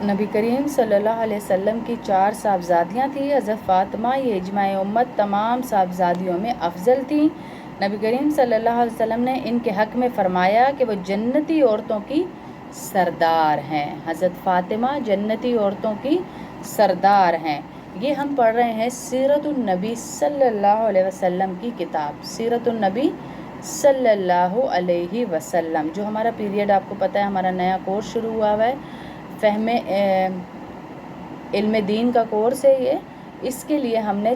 نبی کریم صلی اللہ علیہ وسلم کی 4 صاحبزادیاں تھیں۔ حضرت فاطمہ یہ اجماع امت تمام صاحبزادیوں میں افضل تھیں۔ نبی کریم صلی اللہ علیہ وسلم نے ان کے حق میں فرمایا کہ وہ جنتی عورتوں کی سردار ہیں۔ حضرت فاطمہ جنتی عورتوں کی سردار ہیں۔ یہ ہم پڑھ رہے ہیں سیرت النبی صلی اللہ علیہ وسلم کی کتاب، سیرت النبی صلی اللہ علیہ وسلم، جو ہمارا پیریڈ آپ کو پتہ ہے، ہمارا نیا کورس شروع ہوا ہے، فہم علم دین کا کورس ہے یہ۔ اس کے لیے ہم نے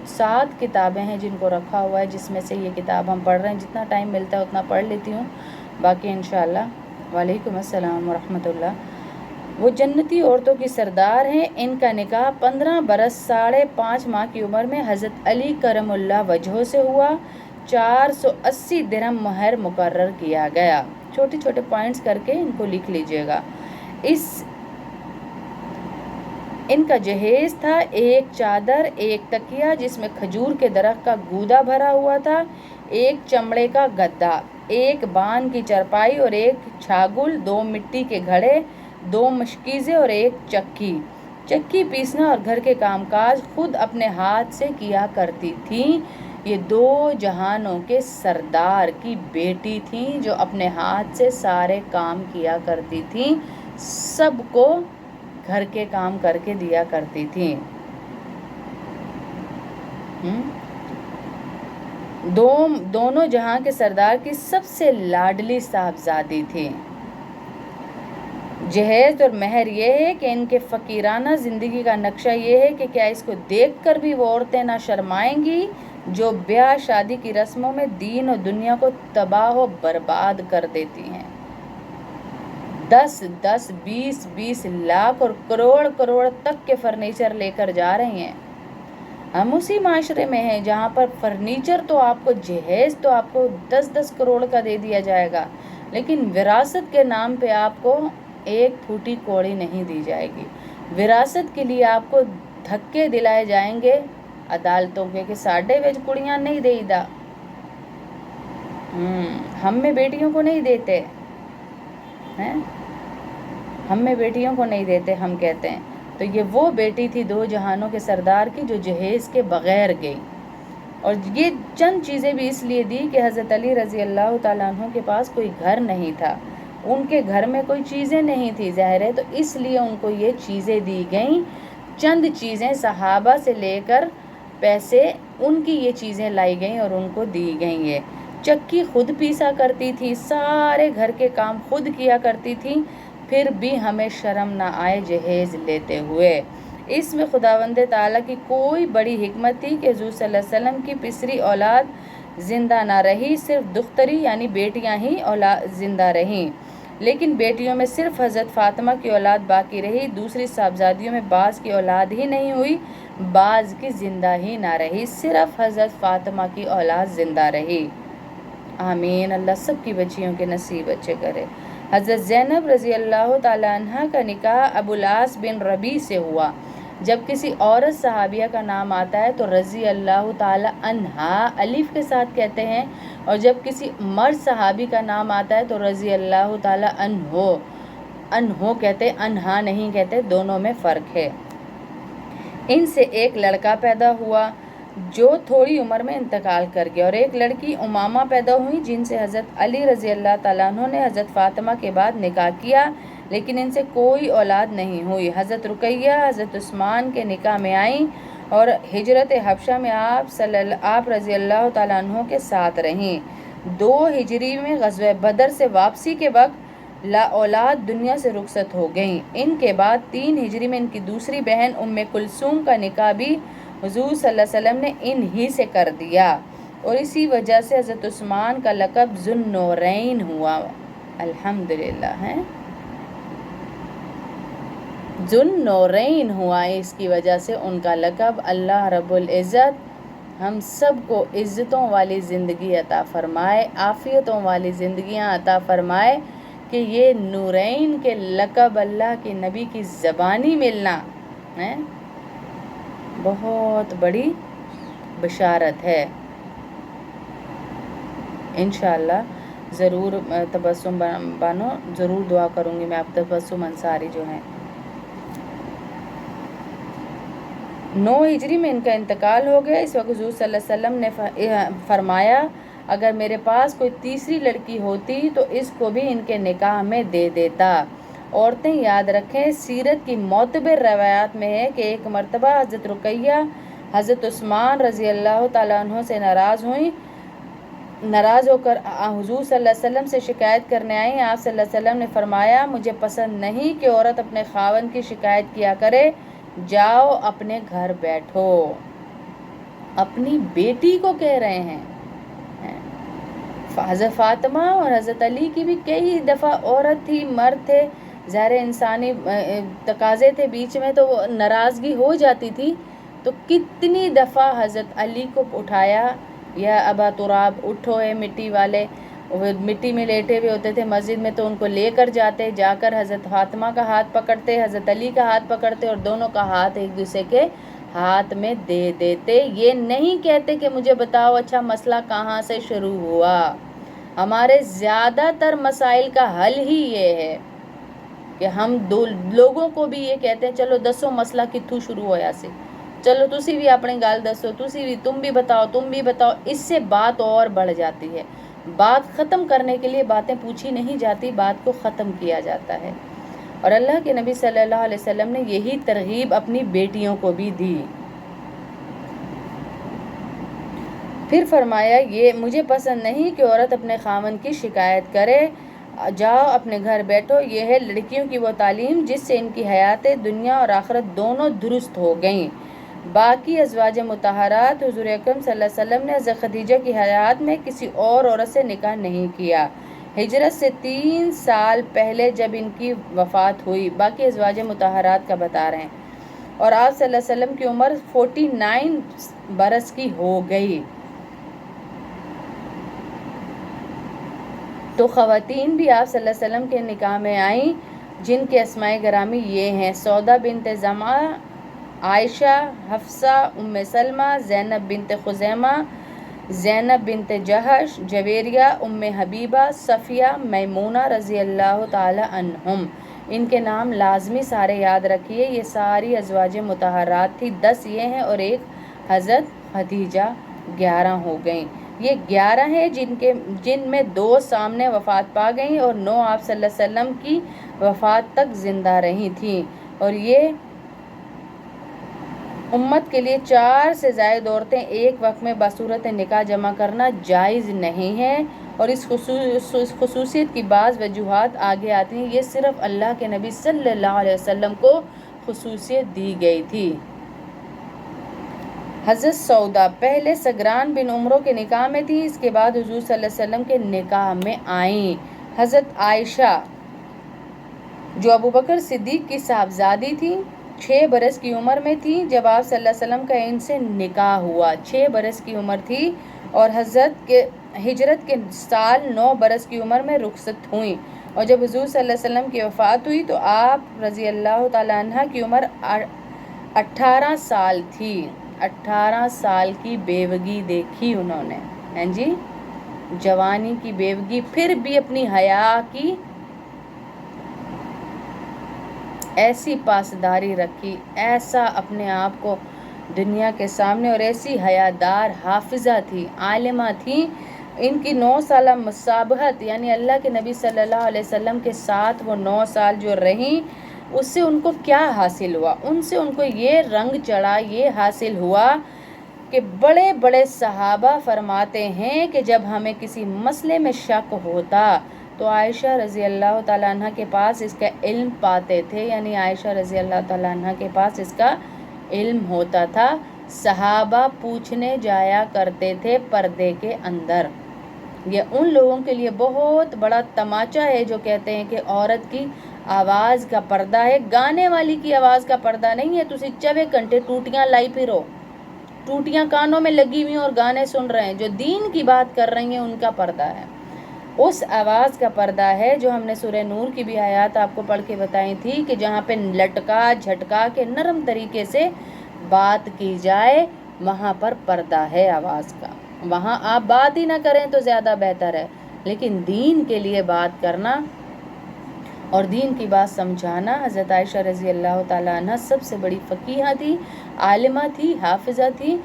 7 کتابیں ہیں جن کو رکھا ہوا ہے، جس میں سے یہ کتاب ہم پڑھ رہے ہیں۔ جتنا ٹائم ملتا ہے اتنا پڑھ لیتی ہوں، باقی انشاءاللہ۔ وعلیکم السلام ورحمۃ اللہ۔ وہ جنتی عورتوں کی سردار ہیں۔ ان کا نکاح 15 برس 5.5 ماہ کی عمر میں حضرت علی کرم اللہ وجہہ سے ہوا۔ 480 درہم مہر مقرر کیا گیا۔ چھوٹے چھوٹے پوائنٹس کر کے ان کو لکھ لیجئے گا۔ ان کا جہیز تھا 1 چادر، 1 تکیہ جس میں کھجور کے درخت کا گودا بھرا ہوا تھا، 1 چمڑے کا گدا، 1 بان کی چرپائی اور 1 چھاگل، 2 مٹی کے گھڑے، 2 مشکیزیں اور 1 چکی۔ چکی پیسنا اور گھر کے کام کاج خود اپنے ہاتھ سے کیا کرتی تھیں۔ یہ 2 جہانوں کے سردار کی بیٹی تھیں جو اپنے ہاتھ سے سارے کام کیا کرتی تھیں، سب کو گھر کے کام کر کے دیا کرتی تھیں۔ دونوں جہاں کے سردار کی سب سے لاڈلی صاحبزادی تھی۔ جہیز اور مہر یہ ہے کہ ان کے فقیرانہ زندگی کا نقشہ یہ ہے کہ کیا اس کو دیکھ کر بھی وہ عورتیں نہ شرمائیں گی جو بیاہ شادی کی رسموں میں دین اور دنیا کو تباہ و برباد کر دیتی ہیں۔ 10 20 لاکھ اور کروڑ تک کے فرنیچر لے کر جا رہی ہیں۔ ہم اسی معاشرے میں ہیں جہاں پر فرنیچر تو آپ کو، جہیز تو آپ کو 10 کروڑ کا دے دیا جائے گا، لیکن وراثت کے نام پہ آپ کو 1 پھوٹی کوڑی نہیں دی جائے گی۔ وراثت کے لیے آپ کو دھکے دلائے جائیں گے عدالتوں کے کہ ساڈے وچ کڑیاں نہیں دئی دا، ہم میں بیٹیوں کو نہیں دیتے ہیں، ہم میں بیٹیوں کو نہیں دیتے، ہم کہتے ہیں۔ تو یہ وہ بیٹی تھی 2 جہانوں کے سردار کی جو جہیز کے بغیر گئی، اور یہ چند چیزیں بھی اس لیے دی کہ حضرت علی رضی اللہ تعالیٰ عنہ کے پاس کوئی گھر نہیں تھا، ان کے گھر میں کوئی چیزیں نہیں تھی ظاہر ہے، تو اس لیے ان کو یہ چیزیں دی گئیں۔ چند چیزیں صحابہ سے لے کر پیسے ان کی یہ چیزیں لائی گئیں اور ان کو دی گئیں۔ یہ چکی خود پیسا کرتی تھی، سارے گھر کے کام خود کیا کرتی تھی، پھر بھی ہمیں شرم نہ آئے جہیز لیتے ہوئے۔ اس میں خداوند تعالیٰ کی کوئی بڑی حکمت تھی کہ حضور صلی اللہ علیہ وسلم کی پسری اولاد زندہ نہ رہی، صرف دختری یعنی بیٹیاں ہی زندہ رہیں، لیکن بیٹیوں میں صرف حضرت فاطمہ کی اولاد باقی رہی۔ دوسری صاحبزادیوں میں بعض کی اولاد ہی نہیں ہوئی، بعض کی زندہ ہی نہ رہی، صرف حضرت فاطمہ کی اولاد زندہ رہی۔ آمین، اللہ سب کی بچیوں کے نصیب اچھے کرے۔ حضرت زینب رضی اللہ تعالیٰ عنہ کا نکاح ابو العاص بن ربیع سے ہوا۔ جب کسی عورت صحابیہ کا نام آتا ہے تو رضی اللہ تعالیٰ عنہا الف کے ساتھ کہتے ہیں، اور جب کسی مرد صحابی کا نام آتا ہے تو رضی اللہ تعالیٰ عنہ کہتے، عنہا نہیں کہتے، دونوں میں فرق ہے۔ ان سے ایک لڑکا پیدا ہوا جو تھوڑی عمر میں انتقال کر گیا، اور ایک لڑکی امامہ پیدا ہوئی جن سے حضرت علی رضی اللہ تعالیٰ عنہ نے حضرت فاطمہ کے بعد نکاح کیا، لیکن ان سے کوئی اولاد نہیں ہوئی۔ حضرت رقیہ حضرت عثمان کے نکاح میں آئیں اور ہجرت حبشہ میں آپ رضی اللہ تعالیٰ عنہ کے ساتھ رہیں۔ 2 ہجری میں غزوہ بدر سے واپسی کے وقت لا اولاد دنیا سے رخصت ہو گئیں۔ ان کے بعد 3 ہجری میں ان کی دوسری بہن ام کلثوم کا نکاح بھی حضور صلی اللہ علیہ وسلم نے انہی سے کر دیا، اور اسی وجہ سے حضرت عثمان کا لقب ذو النورین ہوا۔ الحمدللہ ہے، ذو النورین ہوا، اس کی وجہ سے ان کا لقب۔ اللہ رب العزت ہم سب کو عزتوں والی زندگی عطا فرمائے، عافیتوں والی زندگیاں عطا فرمائے، کہ یہ نورین کے لقب اللہ کے نبی کی زبانی ملنا ہے بہت بڑی بشارت ہے۔ انشاءاللہ ضرور تبسم بانو ضرور دعا کروں گی میں، آپ تبسم انصاری جو ہیں 9 ہجری میں ان کا انتقال ہو گیا۔ اس وقت حضور صلی اللہ علیہ وسلم نے فرمایا اگر میرے پاس کوئی تیسری لڑکی ہوتی تو اس کو بھی ان کے نکاح میں دے دیتا۔ عورتیں یاد رکھیں، سیرت کی معتبر روایات میں ہے کہ ایک مرتبہ حضرت رقیہ حضرت عثمان رضی اللہ تعالیٰ عنہ سے ناراض ہو کر حضور صلی اللہ علیہ وسلم سے شکایت کرنے آئیں۔ آپ صلی اللہ علیہ وسلم نے فرمایا مجھے پسند نہیں کہ عورت اپنے خاوند کی شکایت کیا کرے، جاؤ اپنے گھر بیٹھو۔ اپنی بیٹی کو کہہ رہے ہیں۔ حضرت فاطمہ اور حضرت علی کی بھی کئی دفعہ عورت تھی مرد تھے، ظاہر انسانی تقاضے تھے بیچ میں تو وہ ناراضگی ہو جاتی تھی، تو کتنی دفعہ حضرت علی کو اٹھایا، یا ابا تراب اٹھو اے مٹی والے، وہ مٹی میں لیٹے ہوئے ہوتے تھے مسجد میں تو ان کو لے کر جاتے، جا کر حضرت فاطمہ کا ہاتھ پکڑتے، حضرت علی کا ہاتھ پکڑتے اور دونوں کا ہاتھ ایک دوسرے کے ہاتھ میں دے دیتے۔ یہ نہیں کہتے کہ مجھے بتاؤ اچھا مسئلہ کہاں سے شروع ہوا۔ ہمارے زیادہ تر مسائل کا حل ہی یہ ہے کہ ہم دو لوگوں کو بھی یہ کہتے ہیں چلو دسو مسئلہ کتھوں شروع ہویا سے، چلو تسی بھی اپنی گال دسو، تم بھی بتاؤ، اس سے بات اور بڑھ جاتی ہے۔ بات ختم کرنے کے لیے باتیں پوچھی نہیں جاتی، بات کو ختم کیا جاتا ہے۔ اور اللہ کے نبی صلی اللہ علیہ وسلم نے یہی ترغیب اپنی بیٹیوں کو بھی دی۔ پھر فرمایا یہ مجھے پسند نہیں کہ عورت اپنے خاوند کی شکایت کرے، جاؤ اپنے گھر بیٹھو۔ یہ ہے لڑکیوں کی وہ تعلیم جس سے ان کی حیات دنیا اور آخرت دونوں درست ہو گئیں۔ باقی ازواج مطہرات حضور اکرم صلی اللہ علیہ وسلم نے حضرت خدیجہ کی حیات میں کسی اور عورت سے نکاح نہیں کیا، ہجرت سے 3 سال پہلے جب ان کی وفات ہوئی۔ باقی ازواج مطہرات کا بتا رہے ہیں۔ اور آپ صلی اللہ علیہ وسلم کی عمر 49 برس کی ہو گئی۔ تو خواتین بھی آپ صلی اللہ علیہ وسلم کے نکاح میں آئیں، جن کے اسماء گرامی یہ ہیں: سودا بنت زمعہ، عائشہ، حفصہ، ام سلمہ، زینب بنت خزیمہ، زینب بنت جہش، جویریہ، ام حبیبہ، صفیہ، میمونہ رضی اللہ تعالی عنہم۔ ان کے نام لازمی سارے یاد رکھیے، یہ ساری ازواج مطہرات تھی۔ 10 یہ ہیں اور ایک حضرت خدیجہ، 11 ہو گئیں۔ یہ 11 ہیں جن میں 2 سامنے وفات پا گئیں اور 9 آپ صلی اللہ علیہ وسلم کی وفات تک زندہ رہی تھیں۔ اور یہ امت کے لیے 4 سے زائد عورتیں ایک وقت میں بصورت نکاح جمع کرنا جائز نہیں ہے، اور اس خصوصیت کی بعض وجوہات آگے آتی ہیں۔ یہ صرف اللہ کے نبی صلی اللہ علیہ وسلم کو خصوصیت دی گئی تھی۔ حضرت سودا پہلے سگران بن عمرو کے نکاح میں تھی، اس کے بعد حضور صلی اللہ علیہ وسلم کے نکاح میں آئیں۔ حضرت عائشہ جو ابوبکر صدیق کی صاحبزادی تھی، 6 برس کی عمر میں تھی جب آپ صلی اللہ علیہ وسلم کا ان سے نکاح ہوا، 6 برس کی عمر تھی، اور حضرت کے ہجرت کے سال 9 برس کی عمر میں رخصت ہوئیں۔ اور جب حضور صلی اللہ علیہ وسلم کی وفات ہوئی تو آپ رضی اللہ تعالیٰ عنہ کی عمر 18 سال تھی۔ 18 سال کی بیوگی دیکھی انہوں نے، ہیں جی، جوانی کی بیوگی، پھر بھی اپنی حیا کی ایسی پاسداری رکھی، ایسا اپنے آپ کو دنیا کے سامنے، اور ایسی حیادار حافظہ تھی، عالمہ تھی۔ ان کی 9 سالہ مصابہت، یعنی اللہ کے نبی صلی اللہ علیہ وسلم کے ساتھ وہ 9 سال جو رہیں، اس سے ان کو کیا حاصل ہوا؟ ان سے ان کو یہ رنگ چڑھا، یہ حاصل ہوا کہ بڑے بڑے صحابہ فرماتے ہیں کہ جب ہمیں کسی مسئلے میں شک ہوتا تو عائشہ رضی اللہ تعالیٰ عنہ کے پاس اس کا علم پاتے تھے، یعنی عائشہ رضی اللہ تعالیٰ عنہ کے پاس اس کا علم ہوتا تھا۔ صحابہ پوچھنے جایا کرتے تھے پردے کے اندر۔ یہ ان لوگوں کے لیے بہت بڑا تماچا ہے جو کہتے ہیں کہ عورت کی آواز کا پردہ ہے، گانے والی کی آواز کا پردہ نہیں ہے۔ تسی 24 گھنٹے ٹوٹیاں لائی پھرو، ٹوٹیاں کانوں میں لگی ہوئی اور گانے سن رہے ہیں، جو دین کی بات کر رہی ہیں ان کا پردہ ہے، اس آواز کا پردہ ہے جو ہم نے سورہ نور کی بھی آیات آپ کو پڑھ کے بتائی تھی کہ جہاں پہ لٹکا جھٹکا کے نرم طریقے سے بات کی جائے وہاں پر پردہ ہے آواز کا، وہاں آپ بات ہی نہ کریں تو زیادہ بہتر ہے، لیکن دین کے لیے بات کرنا اور دین کی بات سمجھانا۔ حضرت عائشہ رضی اللہ تعالیٰ عنہ سب سے بڑی فقیہہ تھی، عالمہ تھی، حافظہ تھی،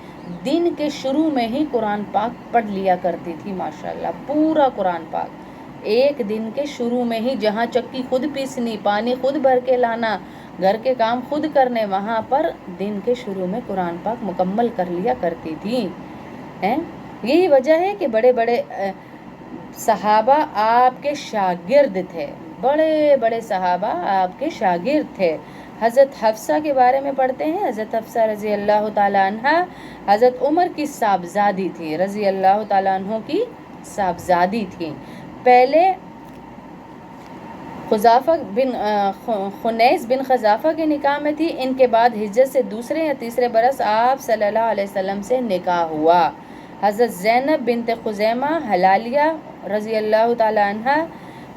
دن کے شروع میں ہی قرآن پاک پڑھ لیا کرتی تھی ماشاءاللہ، پورا قرآن پاک ایک دن کے شروع میں ہی، جہاں چکی خود پیسنی، پانی خود بھر کے لانا، گھر کے کام خود کرنے، وہاں پر دن کے شروع میں قرآن پاک مکمل کر لیا کرتی تھی۔ یہی وجہ ہے کہ بڑے بڑے صحابہ آپ کے شاگرد تھے، بڑے بڑے صحابہ آپ کے شاگرد تھے۔ حضرت حفصہ کے بارے میں پڑھتے ہیں، حضرت حفصہ رضی اللہ تعالیٰ عنہ حضرت عمر کی صاحبزادی تھی، رضی اللہ تعالیٰ عنہ کی صاحبزادی تھی۔ پہلے خنیس بن خزافہ کے نکاح میں تھی، ان کے بعد ہجرت سے دوسرے یا تیسرے برس آپ صلی اللہ علیہ وسلم سے نکاح ہوا۔ حضرت زینب بنت خزیمہ حلالیہ رضی اللہ تعالیٰ عنہ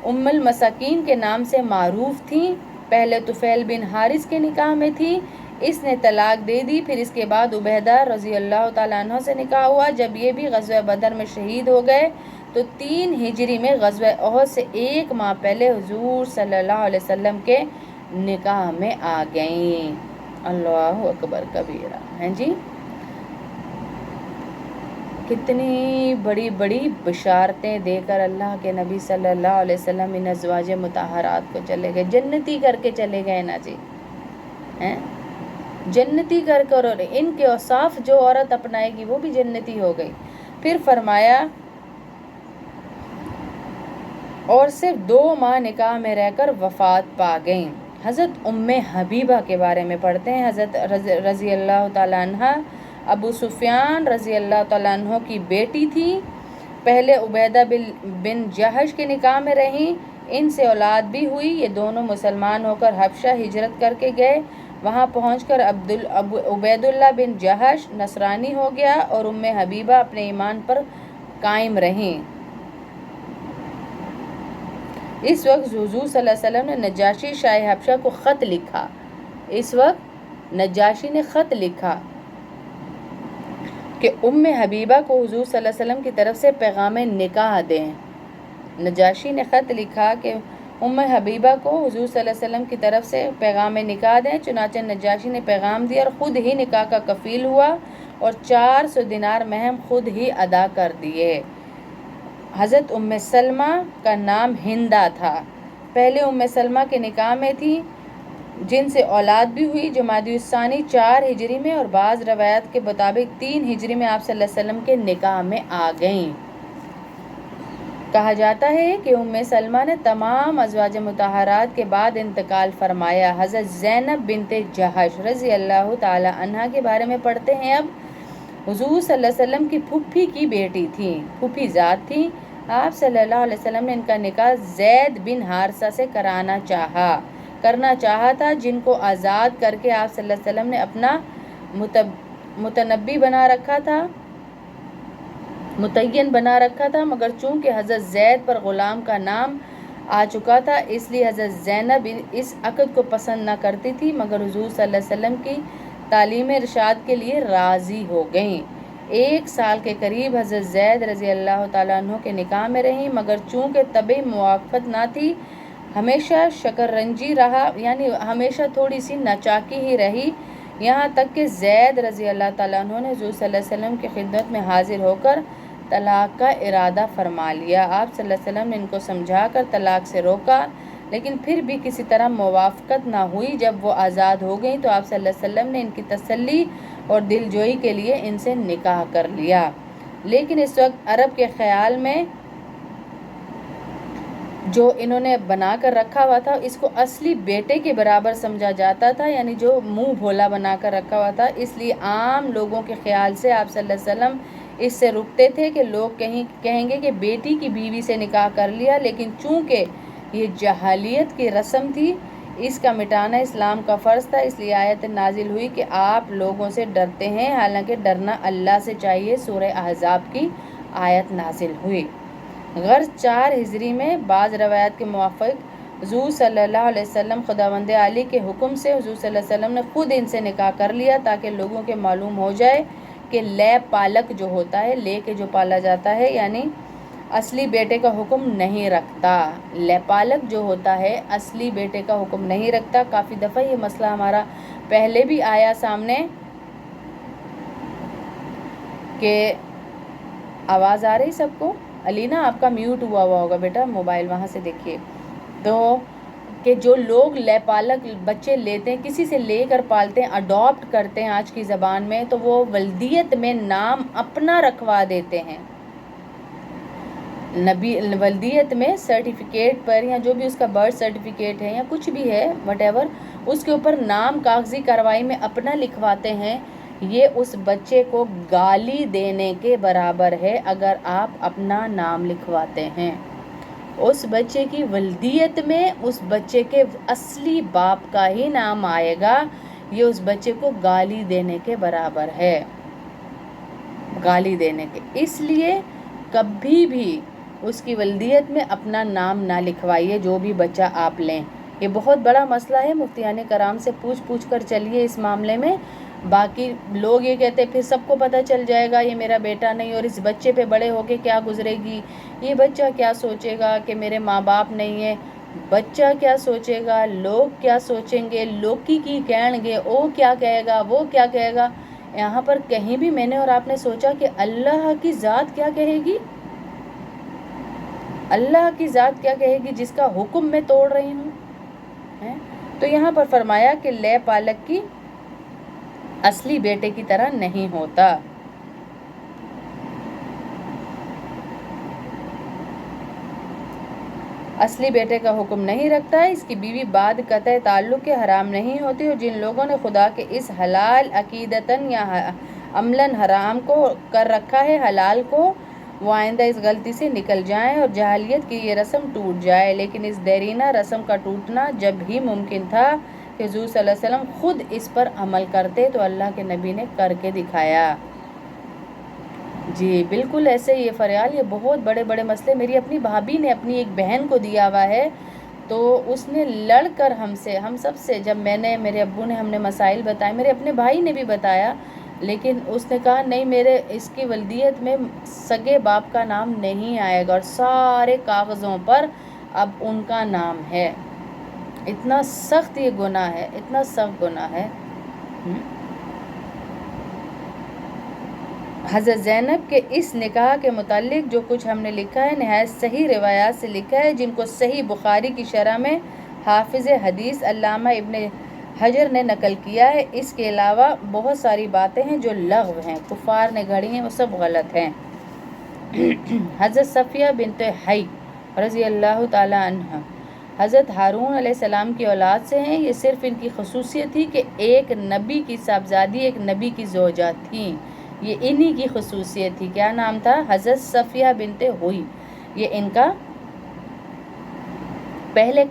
ام المساکین کے نام سے معروف تھیں۔ پہلے طفیل بن حارث کے نکاح میں تھی، اس نے طلاق دے دی، پھر اس کے بعد عبیدہ رضی اللہ تعالیٰ عنہ سے نکاح ہوا۔ جب یہ بھی غزوہ بدر میں شہید ہو گئے تو 3 ہجری میں غزوہ احد سے 1 ماہ پہلے حضور صلی اللہ علیہ وسلم کے نکاح میں آ گئیں۔ اللہ اکبر کبیرہ، ہیں جی، کتنی بڑی بڑی بشارتیں دے کر اللہ کے نبی صلی اللہ علیہ وسلم ان ازواج مطہرات کو چلے گئے، جنتی کر کے چلے گئے نا جی، جنتی کر کر، اور ان کے اوصاف جو عورت اپنائے گی وہ بھی جنتی ہو گئی۔ پھر فرمایا اور صرف 2 ماہ نکاح میں رہ کر وفات پا گئیں۔ حضرت ام حبیبہ کے بارے میں پڑھتے ہیں، حضرت رضی اللہ تعالیٰ عنہ ابو سفیان رضی اللہ تعالیٰ عنہ کی بیٹی تھی۔ پہلے عبیدہ بن جہش کے نکاح میں رہیں، ان سے اولاد بھی ہوئی۔ یہ دونوں مسلمان ہو کر حبشہ ہجرت کر کے گئے، وہاں پہنچ کر عبید اللہ بن جہش نصرانی ہو گیا اور ام حبیبہ اپنے ایمان پر قائم رہیں۔ اس وقت حضور صلی اللہ علیہ وسلم نے نجاشی شاہ حبشہ کو خط لکھا، اس وقت نجاشی نے خط لکھا کہ ام حبیبہ کو حضور صلی اللہ علیہ وسلم کی طرف سے پیغام نکاح دیں۔ نجاشی نے خط لکھا کہ ام حبیبہ کو حضور صلی اللہ علیہ وسلم کی طرف سے پیغام نکاح دیں۔ چنانچہ نجاشی نے پیغام دیا اور خود ہی نکاح کا کفیل ہوا اور 400 دینار مہر خود ہی ادا کر دیے۔ حضرت ام سلمہ کا نام ہندہ تھا، پہلے ام سلمہ کے نکاح میں تھی، جن سے اولاد بھی ہوئی، جمادی الثانی 4 ہجری میں اور بعض روایات کے مطابق 3 ہجری میں آپ صلی اللہ علیہ وسلم کے نکاح میں آ گئیں۔ کہا جاتا ہے کہ ام سلمہ نے تمام ازواج مطہرات کے بعد انتقال فرمایا۔ حضرت زینب بنت جہش رضی اللہ تعالی عنہا کے بارے میں پڑھتے ہیں۔ اب حضور صلی اللہ علیہ وسلم کی پھوپھی کی بیٹی تھی، پھوپھی ذات تھی۔ آپ صلی اللہ علیہ وسلم نے ان کا نکاح زید بن حارثہ سے کرنا چاہا تھا، جن کو آزاد کر کے آپ صلی اللہ علیہ وسلم نے اپنا متنبی بنا رکھا تھا، متعین بنا رکھا تھا، مگر چونکہ حضرت زید پر غلام کا نام آ چکا تھا اس لیے حضرت زینب اس عقد کو پسند نہ کرتی تھی، مگر حضور صلی اللہ علیہ وسلم کی تعلیم ارشاد کے لیے راضی ہو گئیں۔ 1 سال کے قریب حضرت زید رضی اللہ تعالیٰ عنہ کے نکاح میں رہیں، مگر چونکہ طبعی موافقت نہ تھی، ہمیشہ شکر رنجی رہا، یعنی ہمیشہ تھوڑی سی ناچاکی ہی رہی، یہاں تک کہ زید رضی اللہ تعالیٰ عنہ نے حضور صلی اللہ علیہ وسلم کی خدمت میں حاضر ہو کر طلاق کا ارادہ فرما لیا۔ آپ صلی اللہ علیہ وسلم نے ان کو سمجھا کر طلاق سے روکا، لیکن پھر بھی کسی طرح موافقت نہ ہوئی۔ جب وہ آزاد ہو گئیں تو آپ صلی اللہ علیہ وسلم نے ان کی تسلی اور دل جوئی کے لیے ان سے نکاح کر لیا، لیکن اس وقت عرب کے خیال میں جو انہوں نے بنا کر رکھا ہوا تھا اس کو اصلی بیٹے کے برابر سمجھا جاتا تھا، یعنی جو منہ بھولا بنا کر رکھا ہوا تھا، اس لیے عام لوگوں کے خیال سے آپ صلی اللہ علیہ وسلم اس سے رکتے تھے کہ لوگ کہیں گے کہ بیٹی کی بیوی سے نکاح کر لیا، لیکن چونکہ یہ جاہلیت کی رسم تھی، اس کا مٹانا اسلام کا فرض تھا، اس لیے آیت نازل ہوئی کہ آپ لوگوں سے ڈرتے ہیں حالانکہ ڈرنا اللہ سے چاہیے۔ سورہ احزاب کی آیت نازل ہوئی۔ غرض 4 ہجری میں بعض روایات کے موافق حضور صلی اللہ علیہ وسلم خداوند عالی کے حکم سے حضور صلی اللہ علیہ وسلم نے خود ان سے نکاح کر لیا تاکہ لوگوں کے معلوم ہو جائے کہ لے پالک جو ہوتا ہے، لے کے جو پالا جاتا ہے، یعنی اصلی بیٹے کا حکم نہیں رکھتا. لیپالک جو ہوتا ہے اصلی بیٹے کا حکم نہیں رکھتا. کافی دفعہ یہ مسئلہ ہمارا پہلے بھی آیا سامنے کہ آواز آ رہی سب کو؟ علینا آپ کا میوٹ ہوا ہوگا بیٹا، موبائل وہاں سے دیکھیے. تو کہ جو لوگ لیپالک بچے لیتے ہیں، کسی سے لے کر پالتے ہیں، اڈاپٹ کرتے ہیں آج کی زبان میں، تو وہ ولدیت میں نام اپنا رکھوا دیتے ہیں. ولدیت میں سرٹیفکیٹ پر یا جو بھی اس کا برتھ سرٹیفکیٹ ہے یا کچھ بھی ہے وٹ ایور، اس کے اوپر نام کاغذی کارروائی میں اپنا لکھواتے ہیں. یہ اس بچے کو گالی دینے کے برابر ہے اگر آپ اپنا نام لکھواتے ہیں. اس بچے کی ولدیت میں اس بچے کے اصلی باپ کا ہی نام آئے گا. یہ اس بچے کو گالی دینے کے برابر ہے، گالی دینے کے. اس لیے کبھی بھی اس کی ولدیت میں اپنا نام نہ لکھوائیے جو بھی بچہ آپ لیں. یہ بہت بڑا مسئلہ ہے، مفتیان کرام سے پوچھ کر چلیے اس معاملے میں. باقی لوگ یہ کہتے ہیں پھر سب کو پتہ چل جائے گا یہ میرا بیٹا نہیں، اور اس بچے پہ بڑے ہو کے کیا گزرے گی، یہ بچہ کیا سوچے گا کہ میرے ماں باپ نہیں ہیں. بچہ کیا سوچے گا، لوگ کیا سوچیں گے، لوگ کی کہیں گے، وہ کیا کہے گا، وہ کیا کہے گا. یہاں پر کہیں بھی میں نے اور آپ نے سوچا کہ اللہ کی ذات کیا کہے گی؟ اللہ کی ذات کیا کہے گی جس کا حکم میں توڑ رہی ہوں؟ تو یہاں پر فرمایا کہ لے پالک کی اصلی بیٹے کی طرح نہیں ہوتا. اصلی بیٹے کا حکم نہیں رکھتا ہے. اس کی بیوی بعد قطع تعلق کے حرام نہیں ہوتی، اور جن لوگوں نے خدا کے اس حلال عقیدتاً یا عملاً حرام کو کر رکھا ہے حلال کو، وہ آئندہ اس غلطی سے نکل جائیں اور جاہلیت کی یہ رسم ٹوٹ جائے. لیکن اس دیرینہ رسم کا ٹوٹنا جب ہی ممکن تھا کہ حضور صلی اللہ علیہ وسلم خود اس پر عمل کرتے تو اللہ کے نبی نے کر کے دکھایا. جی بالکل ایسے یہ فریال، یہ بہت بڑے بڑے مسئلے. میری اپنی بھابھی نے اپنی ایک بہن کو دیا ہوا ہے، تو اس نے لڑ کر ہم سب سے جب میں نے میرے ابو نے ہم نے مسائل بتائے، میرے اپنے بھائی نے بھی بتایا، لیکن اس نے کہا نہیں میرے اس کی ولدیت میں سگے باپ کا نام نہیں آئے گا، اور سارے کاغذوں پر اب ان کا نام ہے. اتنا سخت یہ گناہ ہے، اتنا سخت گناہ ہے. حضرت زینب کے اس نکاح کے متعلق جو کچھ ہم نے لکھا ہے نہایت صحیح روایات سے لکھا ہے، جن کو صحیح بخاری کی شرح میں حافظ حدیث علامہ ابن حجر نے نقل کیا ہے. اس کے علاوہ بہت ساری باتیں ہیں جو لغو ہیں، کفار نے گھڑی ہیں، وہ سب غلط ہیں. حضرت صفیہ بنت حی رضی اللہ تعالی عنہ حضرت ہارون علیہ السلام کی اولاد سے ہیں. یہ صرف ان کی خصوصیت تھی کہ ایک نبی کی صاحبزادی ایک نبی کی زوجہ تھیں. یہ انہی کی خصوصیت تھی. کیا نام تھا؟ حضرت صفیہ بنت حی. یہ ان کا پہلے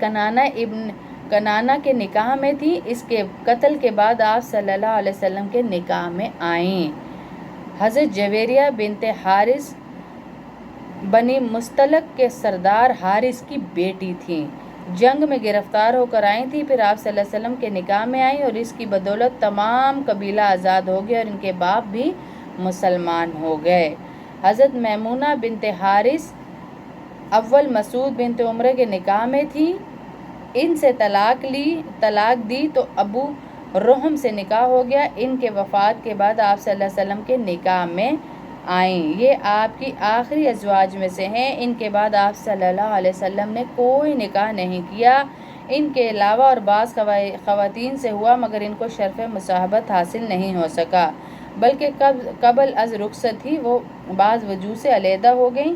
کنانہ کے نکاح میں تھی. اس کے قتل کے بعد آپ صلی اللہ علیہ وسلم کے نکاح میں آئیں. حضرت جویریہ بنت حارث بنی مستلق کے سردار حارث کی بیٹی تھیں. جنگ میں گرفتار ہو کر آئی تھی، پھر آپ صلی اللہ علیہ وسلم کے نکاح میں آئیں، اور اس کی بدولت تمام قبیلہ آزاد ہو گیا اور ان کے باپ بھی مسلمان ہو گئے. حضرت میمونہ بنت حارث اول مسعود بنت عمرہ کے نکاح میں تھی. ان سے طلاق دی تو ابو رحم سے نکاح ہو گیا. ان کے وفات کے بعد آپ صلی اللہ علیہ وسلم کے نکاح میں آئیں. یہ آپ کی آخری ازواج میں سے ہیں. ان کے بعد آپ صلی اللہ علیہ وسلم نے کوئی نکاح نہیں کیا. ان کے علاوہ اور بعض خواتین سے ہوا، مگر ان کو شرف مصاحبت حاصل نہیں ہو سکا، بلکہ قبل از رخصت ہی وہ بعض وجوہ سے علیحدہ ہو گئیں،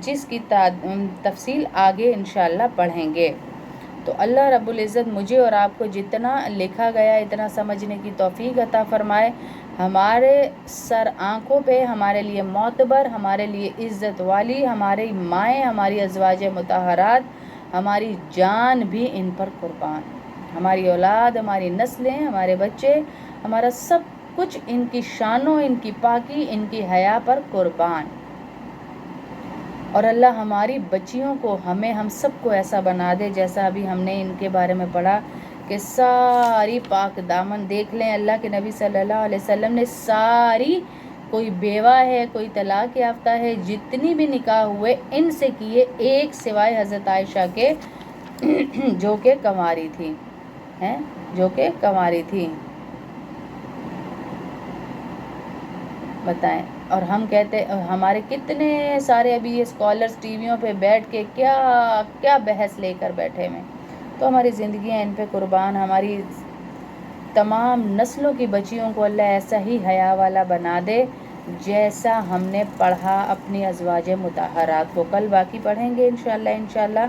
جس کی تفصیل آگے انشاءاللہ پڑھیں گے. تو اللہ رب العزت مجھے اور آپ کو جتنا لکھا گیا اتنا سمجھنے کی توفیق عطا فرمائے. ہمارے سر آنکھوں پہ ہمارے لیے معتبر، ہمارے لیے عزت والی ہماری مائیں، ہماری ازواج مطہرات، ہماری جان بھی ان پر قربان، ہماری اولاد، ہماری نسلیں، ہمارے بچے، ہمارا سب کچھ ان کی شانوں، ان کی پاکی، ان کی حیا پر قربان. اور اللہ ہماری بچیوں کو ہم سب کو ایسا بنا دے جیسا ابھی ہم نے ان کے بارے میں پڑھا کہ ساری پاک دامن. دیکھ لیں اللہ کے نبی صلی اللہ علیہ وسلم نے ساری کوئی بیوہ ہے، کوئی طلاق یافتہ ہے، جتنی بھی نکاح ہوئے ان سے کیے، ایک سوائے حضرت عائشہ کے جو کہ کنواری تھی، جو کہ کنواری تھی. بتائیں. اور ہم کہتے ہمارے کتنے سارے ابھی یہ اسکالرس ٹی ویوں پہ بیٹھ کے کیا کیا بحث لے کر بیٹھے ہوئے. تو ہماری زندگیاں ان پہ قربان. ہماری تمام نسلوں کی بچیوں کو اللہ ایسا ہی حیا والا بنا دے جیسا ہم نے پڑھا اپنی ازواج مطہرات کو. کل باقی پڑھیں گے انشاءاللہ.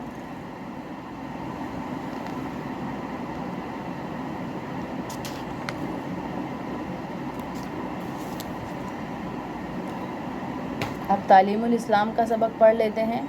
اب تعلیم الاسلام کا سبق پڑھ لیتے ہیں.